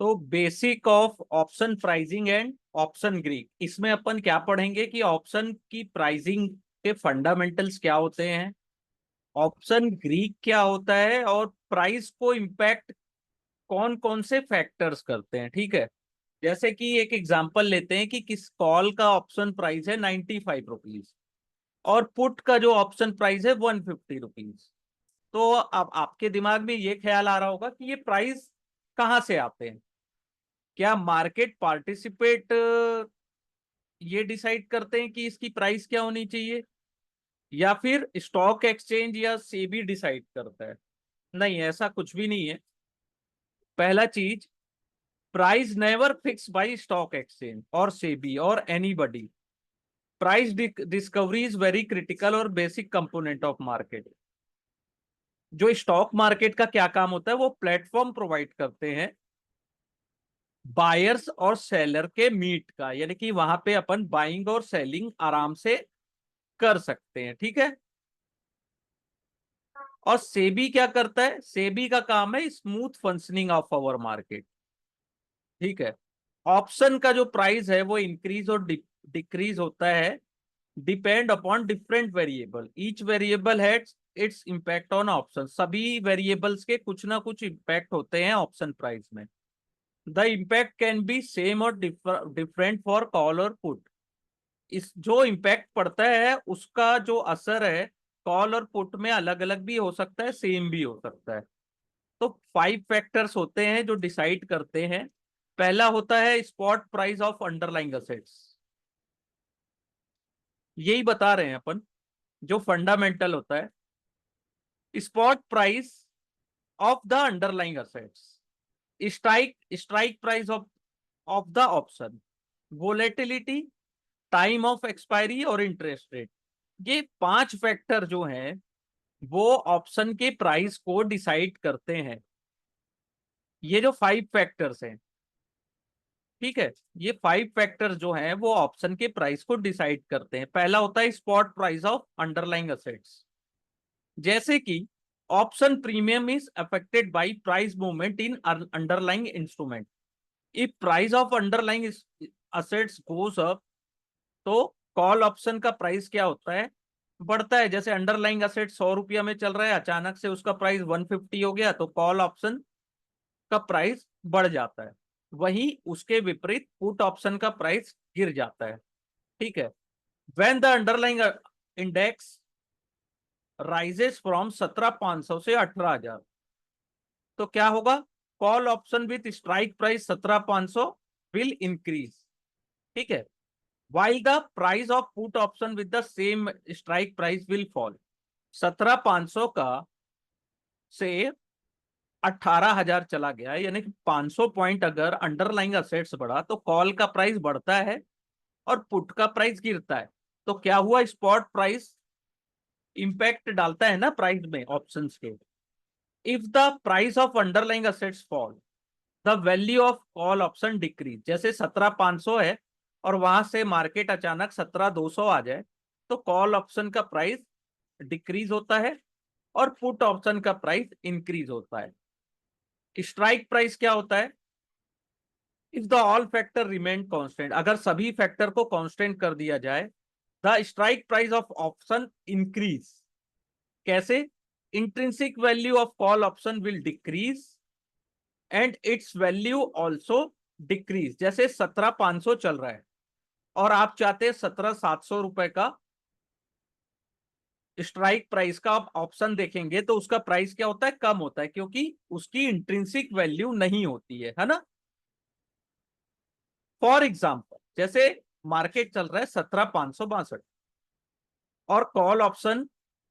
तो basic of option pricing and option Greek, इसमें अपन क्या पढ़ेंगे कि ऑप्शन की प्राइसिंग के फंडामेंटल्स क्या होते हैं, ऑप्शन ग्रीक क्या होता है, और प्राइस को इम्पैक्ट कौन कौन से फैक्टर्स करते हैं। ठीक है, जैसे कि एक एग्जांपल लेते हैं कि किस कॉल का ऑप्शन प्राइस है 95 रुपीज और पुट का जो ऑप्शन प्राइस है 150 रुपीज। तो अब आपके दिमाग में ये ख्याल आ रहा होगा कि ये प्राइस कहाँ से आते हैं। क्या मार्केट पार्टिसिपेट ये डिसाइड करते हैं कि इसकी प्राइस क्या होनी चाहिए, या फिर स्टॉक एक्सचेंज या सेबी डिसाइड करता है? नहीं, ऐसा कुछ भी नहीं है। पहला चीज, price never fix by stock exchange और सेबी और anybody. Price discovery is very critical और बेसिक कंपोनेंट ऑफ मार्केट। जो स्टॉक मार्केट का क्या काम होता है, वो प्लेटफॉर्म प्रोवाइड करते हैं बायर्स और सेलर के मीट का, यानी कि वहां पे अपन बाइंग और सेलिंग आराम से कर सकते हैं। ठीक है, और सेबी क्या करता है, सेबी का काम है smooth functioning of our market. ठीक है, ऑप्शन का जो प्राइस है वो इंक्रीज और डिक्रीज होता है depend upon different variable, each variable has its impact on option. सभी वेरिएबल्स के कुछ ना कुछ इम्पैक्ट होते हैं ऑप्शन प्राइस में। The impact can be same और डिफरेंट फॉर कॉल और पुट। इस जो इम्पैक्ट पड़ता है उसका जो असर है कॉल और पुट में अलग अलग भी हो सकता है, सेम भी हो सकता है। तो 5 फैक्टर्स होते हैं जो डिसाइड करते हैं। पहला होता है spot price of underlying assets, यही बता रहे हैं अपन, जो फंडामेंटल होता है spot price of the underlying assets, strike price of the option, volatility, time of expiry और इंटरेस्ट रेट। ये 5 फैक्टर जो हैं वो ऑप्शन के प्राइस को डिसाइड करते हैं। ये जो 5 फैक्टर्स हैं, ठीक है, ये 5 फैक्टर्स जो हैं वो ऑप्शन के प्राइस को डिसाइड करते हैं। पहला होता है spot price of underlying assets, जैसे कि option premium is affected by price movement in underlying instrument. If price of underlying assets goes up, तो कॉल ऑप्शन का प्राइस क्या होता है, बढ़ता है। जैसे अंडरलाइंग असेट 100 रुपया में चल रहा है, अचानक से उसका प्राइस 150 हो गया, तो कॉल ऑप्शन का प्राइस बढ़ जाता है। वहीं उसके विपरीत पुट ऑप्शन का प्राइस गिर जाता है। ठीक है, when the underlying index rises from 17,500 से 18,000, तो क्या होगा, call option with strike price 17,500 will increase. ठीक है, while the price of put option with the same strike price will fall। 17,500 का से 18,000 चला गया, यानी कि 500 पॉइंट अगर अंडरलाइंग असेट्स बढ़ा तो कॉल का प्राइस बढ़ता है और पुट का प्राइस गिरता है। तो क्या हुआ, स्पॉट प्राइस इंपैक्ट डालता है ना प्राइस में ऑप्शंस के। If the price of underlying assets fall, the value of call option decrease. जैसे 17,500 है और वहां से मार्केट अचानक 17,200 आ जाए, तो कॉल ऑप्शन का प्राइस डिक्रीज होता है और पुट ऑप्शन का प्राइस इंक्रीज होता है। स्ट्राइक प्राइस क्या होता है, if the all factor remain constant, अगर सभी फैक्टर को कांस्टेंट कर दिया जाए, the strike price of option increase. कैसे, intrinsic value of call option will decrease and its value also decrease. जैसे 17,500 चल रहा है और आप चाहते हैं 17,700 रुपए का स्ट्राइक प्राइस का, आप ऑप्शन देखेंगे तो उसका प्राइस क्या होता है, कम होता है, क्योंकि उसकी इंट्रिंसिक वैल्यू नहीं होती है ना। फॉर एग्जाम्पल, जैसे मार्केट चल रहा है 17,562 और कॉल ऑप्शन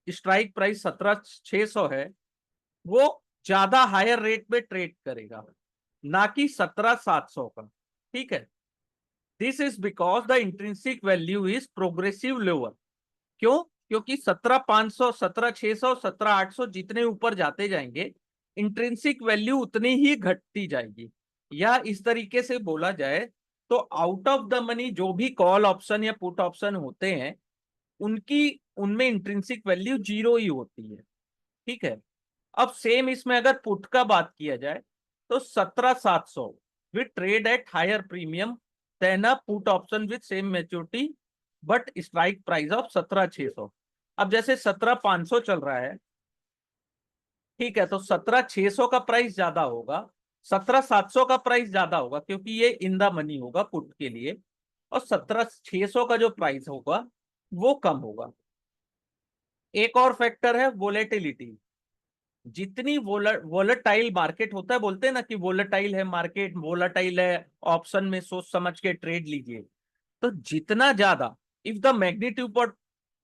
स्ट्राइक प्राइस 17,600 है, वो ज्यादा हायर रेट में ट्रेड करेगा, ना कि 17,700 का। ठीक है, this is because the intrinsic value is progressive lower. क्यों, क्योंकि 17,500, 17,600, 17,800 जितने ऊपर जाते जाएंगे इंट्रिंसिक वैल्यू उतनी ही घटती जाएगी। या इस तरीके से बोला जाए तो आउट ऑफ द मनी जो भी कॉल ऑप्शन या पुट ऑप्शन होते हैं उनकी उनमें इंट्रिंसिक वैल्यू 0 ही होती है। ठीक है, अब सेम इसमें अगर पुट का बात किया जाए तो 17,700 will trade at higher premium than a put option with same maturity but strike price of 17,600। अब जैसे 17,500 चल रहा है, ठीक है, तो 17,600 का प्राइस ज्यादा होगा, 17,700 का प्राइस ज्यादा होगा क्योंकि ये इन द मनी होगा पुट के लिए, और 17,600 का जो प्राइस होगा वो कम होगा। एक और फैक्टर है वोलेटिलिटी। जितनी वोलेटाइल मार्केट होता है, बोलते हैं ना कि वोलेटाइल है मार्केट, वोलेटाइल है, ऑप्शन में सोच समझ के ट्रेड लीजिए। तो जितना ज्यादा, if the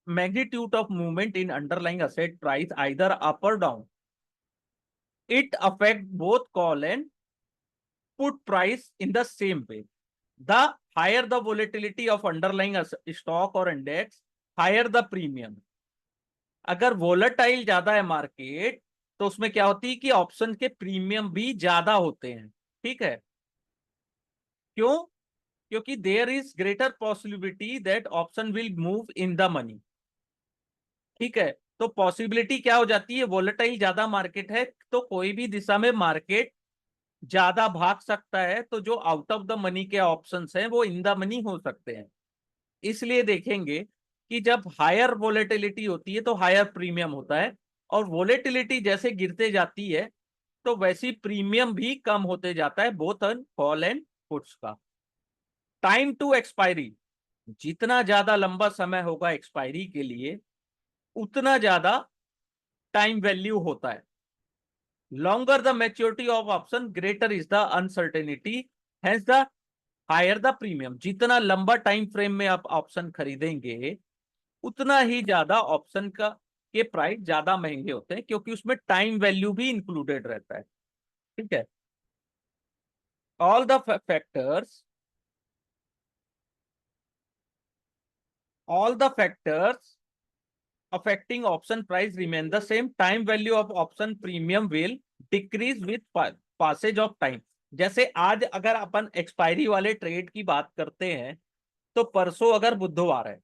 magnitude of movement in underlying asset price either up और down, it affect both call and put price in the same way. The higher the volatility of underlying stock or index, higher the premium. अगर volatile ज्यादा है market तो उसमें क्या होती है कि ऑप्शन के प्रीमियम भी ज्यादा होते हैं, ठीक है। क्यों? क्योंकि there is greater possibility that option will move in the money, ठीक है। तो पॉसिबिलिटी क्या हो जाती है, वोलेटाइल ज्यादा मार्केट है तो कोई भी दिशा में मार्केट ज्यादा भाग सकता है, तो जो आउट ऑफ द मनी के ऑप्शंस हैं वो इन द मनी हो सकते हैं। इसलिए देखेंगे कि जब हायर वोलेटिलिटी होती है तो हायर प्रीमियम होता है, और वोलेटिलिटी जैसे गिरते जाती है तो वैसी प्रीमियम भी कम होते जाता है, both on call and puts का। टाइम टू एक्सपायरी, जितना ज्यादा लंबा समय होगा एक्सपायरी के लिए उतना ज्यादा टाइम वैल्यू होता है। Longer the maturity of option, greater is the uncertainty, hence the higher the premium। जितना लंबा टाइम फ्रेम में आप ऑप्शन खरीदेंगे उतना ही ज्यादा ऑप्शन का के प्राइस ज्यादा महंगे होते हैं, क्योंकि उसमें टाइम वैल्यू भी इंक्लूडेड रहता है, ठीक है। All the factors all the factors affecting option price remain the same, time value of option premium will decrease with passage of time। जैसे आज अगर अपन एक्सपायरी वाले ट्रेड की बात करते हैं तो परसों अगर बुधवार है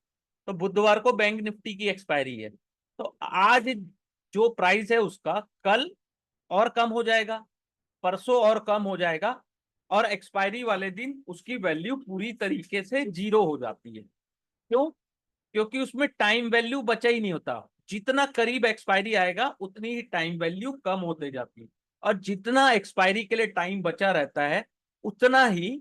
तो बुधवार को बैंक निफ्टी की एक्सपायरी है, तो आज जो प्राइस है उसका कल और कम हो जाएगा, परसों और कम हो जाएगा, और एक्सपायरी वाले दिन उसकी वैल्यू पूरी तरीके से जीरो हो जाती है। क्यों? क्योंकि उसमें टाइम वैल्यू बचा ही नहीं होता। जितना करीब एक्सपायरी आएगा उतनी ही टाइम वैल्यू कम होते जाती है, और जितना एक्सपायरी के लिए टाइम बचा रहता है उतना ही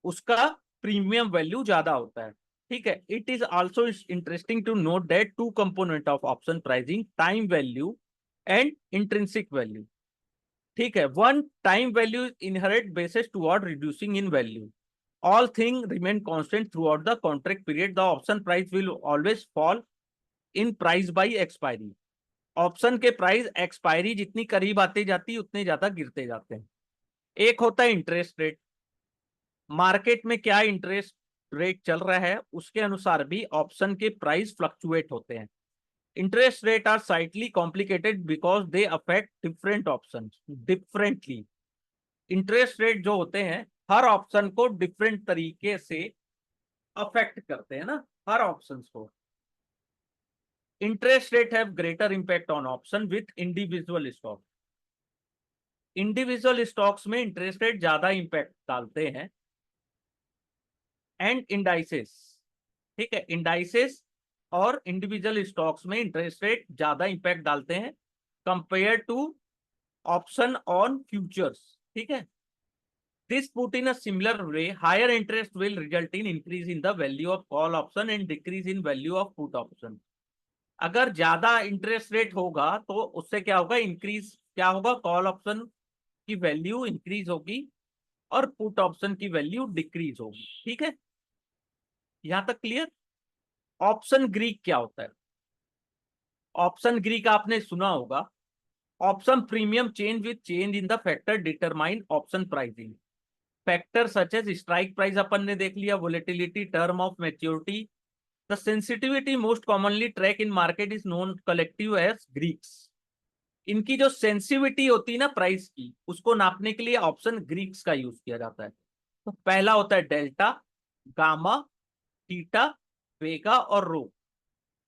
उसका प्रीमियम वैल्यू ज्यादा होता है, ठीक है। It is also interesting to note that two component of option pricing, time value and intrinsic value, ठीक है। One time value inherit basis toward reducing in value, all things remain constant throughout the contract period, the option price will always fall in price by expiry। Option के price expiry जितनी करीब आती जाती उतने ज्यादा गिरते जाते हैं। एक होता है इंटरेस्ट रेट, मार्केट में क्या इंटरेस्ट रेट चल रहा है उसके अनुसार भी ऑप्शन के प्राइस फ्लक्चुएट होते हैं। Interest rate are slightly complicated because they affect different option differently. Interest rate जो होते हैं हर ऑप्शन को डिफरेंट तरीके से अफेक्ट करते हैं ना, हर ऑप्शंस को। Interest rate have greater impact on option with individual stock. Individual stocks में इंटरेस्ट रेट ज्यादा इंपैक्ट डालते हैं, एंड इंडाइसेस, ठीक है। इंडाइसेस और इंडिविजुअल स्टॉक्स में इंटरेस्ट रेट ज्यादा इंपैक्ट डालते हैं compare to option on futures, ठीक है। This put in a similar way, higher interest will result in increase in the value of call option and decrease in value of put option। अगर ज्यादा interest rate होगा तो उससे क्या होगा, increase क्या होगा, कॉल ऑप्शन की वैल्यू इंक्रीज होगी और पुट ऑप्शन की वैल्यू डिक्रीज होगी, ठीक है। यहां तक क्लियर? ऑप्शन ग्रीक क्या होता है? ऑप्शन ग्रीक आपने सुना होगा, option premium change with change in the factor determine option pricing. Factor such as strike price अपन ने देख लिया, volatility, term of maturity. The sensitivity most commonly track in market is known collective as Greeks. इनकी जो sensitivity होती है ना price की, उसको नापने के लिए ऑप्शन ग्रीक्स का यूज किया जाता है। तो पहला होता है डेल्टा, गामा, थीटा, वेगा और रो।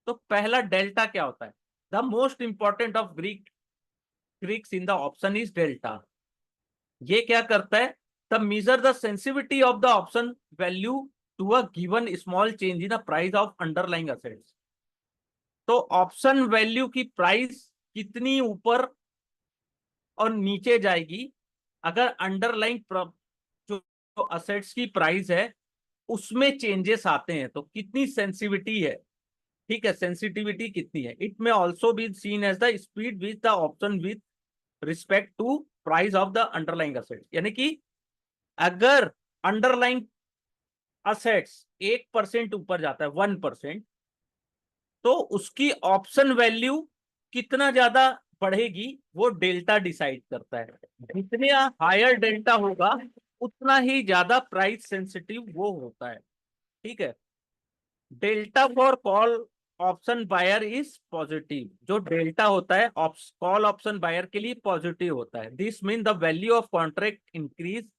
तो पहला डेल्टा क्या होता है? The most important of Greeks in the option is delta. ये क्या करता है, the major the sensitivity of the option value to a given small change in the price of underlying assets. तो ऑप्शन वैल्यू की price कितनी ऊपर और नीचे जाएगी अगर अंडरलाइंग जो असेट्स की प्राइस है उसमें चेंजेस आते हैं, तो कितनी सेंसिटिविटी है। ठीक है, सेंसिटिविटी कितनी है। It may also be seen as the speed with the option with respect to price of the underlying assets. यानी कि अगर अंडरलाइंग असेट्स 1% ऊपर जाता है, 1%, तो उसकी ऑप्शन वैल्यू कितना ज्यादा बढ़ेगी वो डेल्टा डिसाइड करता है। जितने हायर डेल्टा होगा उतना ही ज्यादा प्राइस सेंसिटिव वो होता है। ठीक है, delta for call option buyer is positive. जो डेल्टा होता है कॉल ऑप्शन बायर के लिए पॉजिटिव होता है। This mean the value of contract increase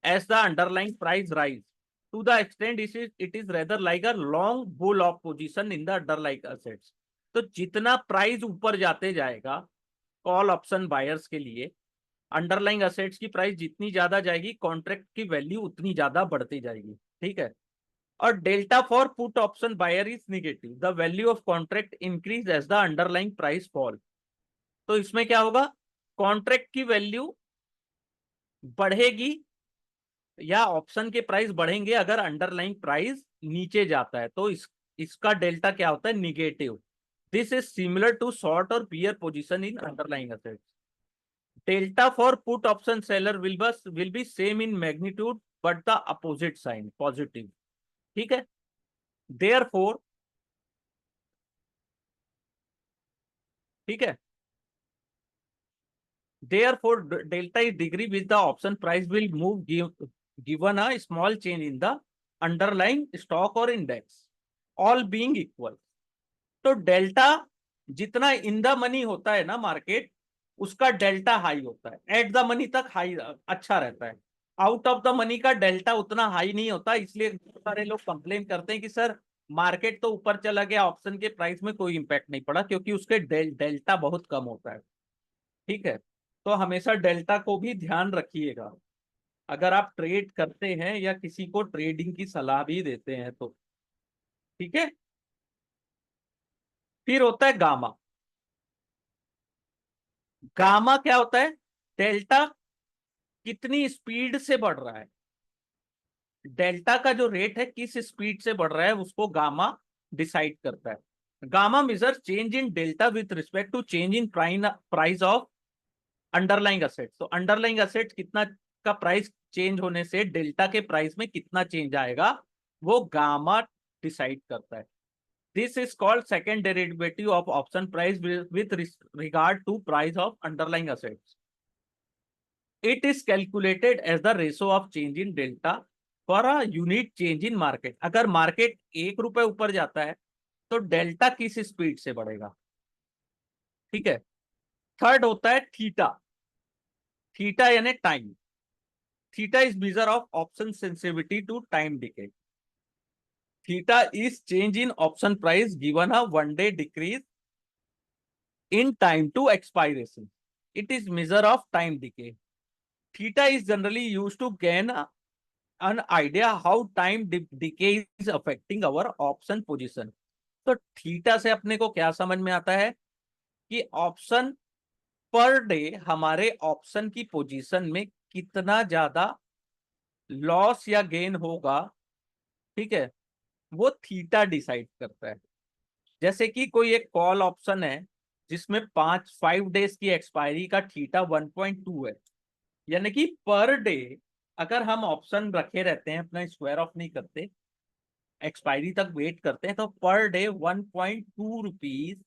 as the underlying price rise to the extent it is rather like a long bull of position in the underlying assets. तो जितना price ऊपर जाते जाएगा call option buyers के लिए, underlying assets की price जितनी ज्यादा जाएगी कॉन्ट्रैक्ट की वैल्यू उतनी ज्यादा बढ़ती जाएगी। ठीक है, और delta for put option buyer is negative, the value of contract increase as the underlying price fall. तो इसमें क्या होगा, कॉन्ट्रैक्ट की वैल्यू बढ़ेगी या ऑप्शन के प्राइस बढ़ेंगे अगर अंडरलाइंग प्राइस नीचे जाता है, तो इसका डेल्टा क्या होता है, negative. This is similar to short और bear position in underlying assets. Delta for put option seller will be same in magnitude but the opposite sign positive. ठीक है, देयरफॉर, ठीक है, therefore delta is degree which the option price will move given a small change in the underlying stock or index, all being equal। तो delta जितना इन the money होता है ना market, उसका डेल्टा हाई होता है। एट द मनी तक high अच्छा रहता है, आउट ऑफ द मनी का डेल्टा उतना हाई नहीं होता। इसलिए सारे लोग कंप्लेन करते हैं कि सर मार्केट तो ऊपर चला गया, ऑप्शन के प्राइस में कोई इंपैक्ट नहीं पड़ा, क्योंकि उसके डेल्टा बहुत कम होता है। ठीक है, तो हमेशा डेल्टा को भी ध्यान रखिएगा अगर आप ट्रेड करते हैं या किसी को ट्रेडिंग की सलाह भी देते हैं तो। ठीक है, फिर होता है गामा। गामा क्या होता है, डेल्टा कितनी स्पीड से बढ़ रहा है, डेल्टा का जो रेट है किस स्पीड से बढ़ रहा है उसको गामा डिसाइड करता है। Gamma major change in delta with respect to change in price of underlying asset. तो अंडरलाइंग असेट कितना का प्राइस चेंज होने से डेल्टा के प्राइस में कितना चेंज आएगा वो गामा डिसाइड करता है। This is called second derivative of option price with regard to price of underlying assets. It is calculated as the ratio of change in delta for a unit change in market. अगर market 1 रुपए ऊपर जाता है तो delta किस speed से बढ़ेगा। ठीक है, थर्ड होता है थीटा। थीटा यानी time. Theta is measure of option sensitivity to time decay. Theta is change in option price given a 1-day decrease in time to expiration. It is measure of time decay. Theta is generally used to gain an idea how time decay is affecting our option position. तो theta से अपने को क्या समझ में आता है कि ऑप्शन पर डे हमारे ऑप्शन की पोजीशन में कितना ज्यादा लॉस या गेन होगा। ठीक है, वो थीटा डिसाइड करता है। जैसे कि कोई एक कॉल ऑप्शन है जिसमें 5 डेज की एक्सपायरी का थीटा 1.2 है, यानी कि पर डे अगर हम ऑप्शन रखे रहते हैं, अपना स्क्वायर ऑफ नहीं करते, एक्सपायरी तक वेट करते हैं, तो पर डे 1.2 रुपीज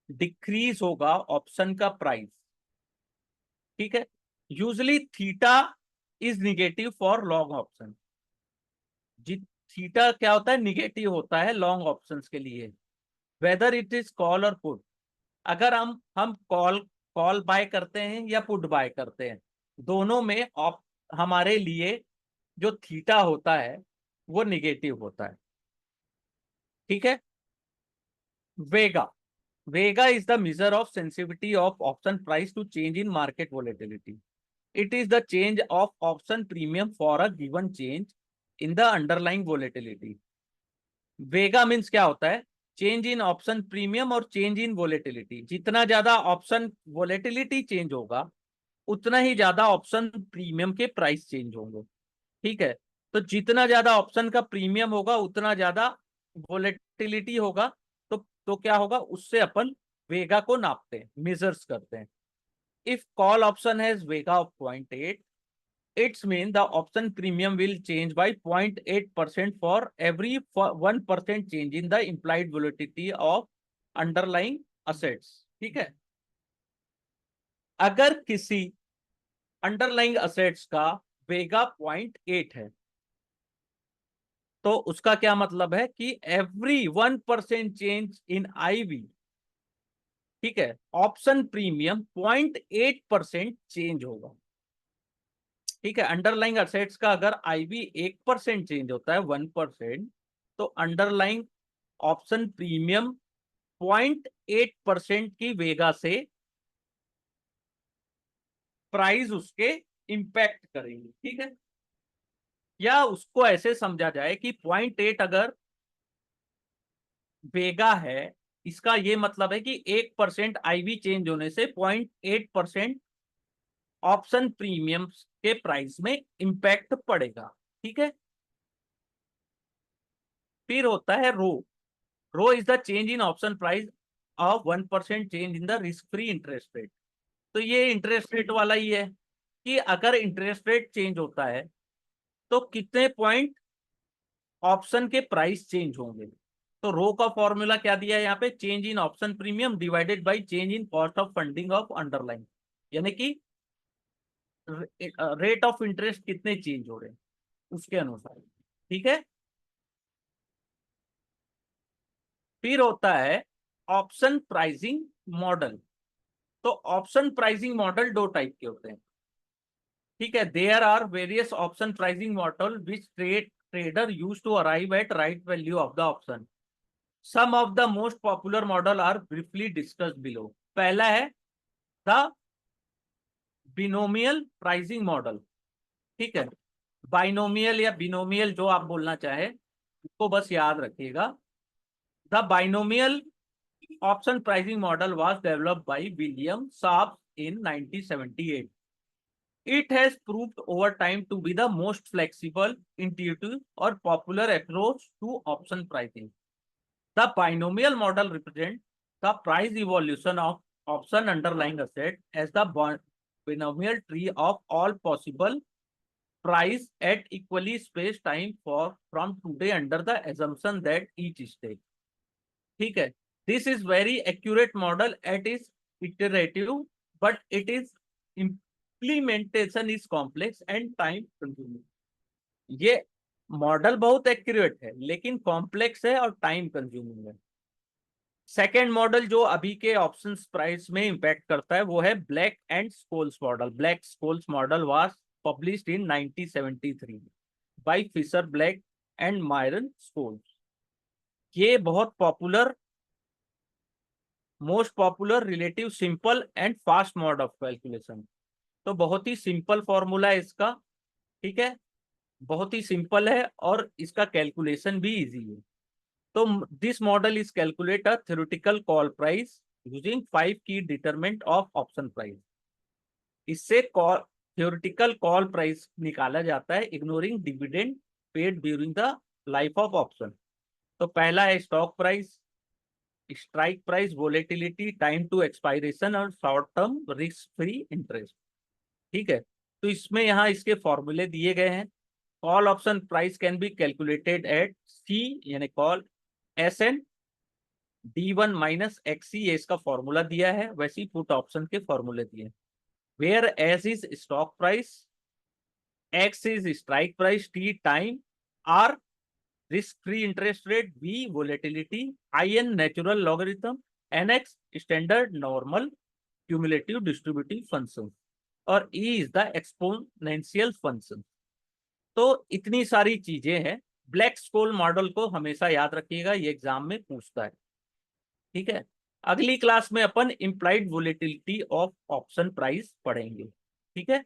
डिक्रीज होगा ऑप्शन का प्राइस। ठीक है, usually theta is negative for long option. जी, थीटा क्या होता है, निगेटिव होता है लॉन्ग ऑप्शंस के लिए, वेदर इट इज कॉल और पुट। अगर हम कॉल कॉल बाय करते हैं या पुट बाय करते हैं, दोनों में हमारे लिए जो थीटा होता है वो निगेटिव होता है। ठीक है, vega. Vega is the measure of sensitivity of option price to change in market volatility. It is the change of option premium for a given change in the underlying volatility. Vega means क्या होता है? Change in option premium और change in volatility. जितना ज्यादा option volatility change होगा उतना ही ज्यादा option premium के प्राइस चेंज होंगे. ठीक है, तो जितना ज्यादा ऑप्शन का प्रीमियम होगा उतना ज्यादा वोलेटिलिटी होगा. तो क्या होगा, उससे अपन वेगा को नापते हैं, मेजर्स करते हैं. If call option has Vega of 0.8, it's mean the option premium will change by 0.8% for every 1% change in the implied volatility of underlying assets. ठीक है, अगर किसी अंडरलाइंग असेट्स का वेगा 0.8 है तो उसका क्या मतलब है कि एवरी 1% चेंज इन आईवी, ठीक है, ऑप्शन प्रीमियम 0.8% चेंज होगा. ठीक है, अंडरलाइंग असेट्स का अगर आईवी 1% चेंज होता है, 1%, तो अंडरलाइंग ऑप्शन प्रीमियम 0.8% की वेगा से प्राइस उसके इंपैक्ट करेंगे. ठीक है, या उसको ऐसे समझा जाए कि 0.8 अगर वेगा है, इसका ये मतलब है कि 1% आईवी चेंज होने से 0.8% ऑप्शन प्रीमियम के प्राइस में इंपैक्ट पड़ेगा. ठीक है, फिर होता है rho. Rho is the change in option price of 1% change in the risk free interest rate. तो ये इंटरेस्ट रेट वाला ही है कि अगर इंटरेस्ट रेट चेंज होता है तो कितने पॉइंट ऑप्शन के प्राइस चेंज होंगे. तो रो का फॉर्मूला क्या दिया है यहाँ पे, change in option premium divided by change in cost of funding of underline, यानी कि रेट ऑफ इंटरेस्ट कितने चेंज हो रहे हैं उसके अनुसार. ठीक है, फिर होता है ऑप्शन प्राइसिंग मॉडल. तो ऑप्शन प्राइसिंग मॉडल दो टाइप के होते हैं. ठीक है, there are various option pricing model which trader use to arrive at right value of the option. Some of the most popular model are briefly discussed below. पहला है the binomial pricing model. ठीक है, binomial या binomial जो आप बोलना चाहे उसको बस याद रखिएगा. The binomial option pricing model was developed by William Sharpe in 1978. It has proved over time to be the most flexible, intuitive, or popular approach to option pricing. The binomial model represents the price evolution of option underlying asset as the binomial tree of all possible price at equally spaced time from today under the assumption that each stage. ठीक है, this is very accurate model at its iterative, but it is implementation is complex and time consuming. ये model बहुत accurate है लेकिन complex है और time consuming है. Second model जो अभी के ऑप्शन प्राइस में इंपैक्ट करता है वो है Black and Scholes model. Black Scholes model was published in 1973 by Fischer Black and Myron Scholes. ये बहुत popular, most popular, relative simple and fast mode of calculation. तो बहुत ही सिंपल फॉर्मूला है इसका. ठीक है, बहुत ही सिंपल है और इसका कैलकुलेशन भी इजी है. तो this model is calculate a theoretical call price using 5 key determinant of option price. इससे थ्योरेटिकल कॉल प्राइस निकाला जाता है ignoring dividend paid during the life of option. तो पहला है stock price, strike price, volatility, time to expiration और short term risk free interest. ठीक है, तो इसमें यहाँ इसके फॉर्मूले दिए गए हैं. Call option price can be calculated at C यानी call S N D1 minus X e, ये इसका फॉर्मूला दिया है. वैसे ही पुट ऑप्शन के फॉर्मूले दिए हैं. Where S is stock price, X is strike price, T time, R risk free interest rate, B volatility, IN natural logarithm, NX standard normal cumulative distributive function और E is the exponential function. तो इतनी सारी चीजें हैं. Black स्कोल model को हमेशा याद रखिएगा, ये एग्जाम में पूछता है. ठीक है, अगली क्लास में अपन implied volatility of option price पढ़ेंगे. ठीक है.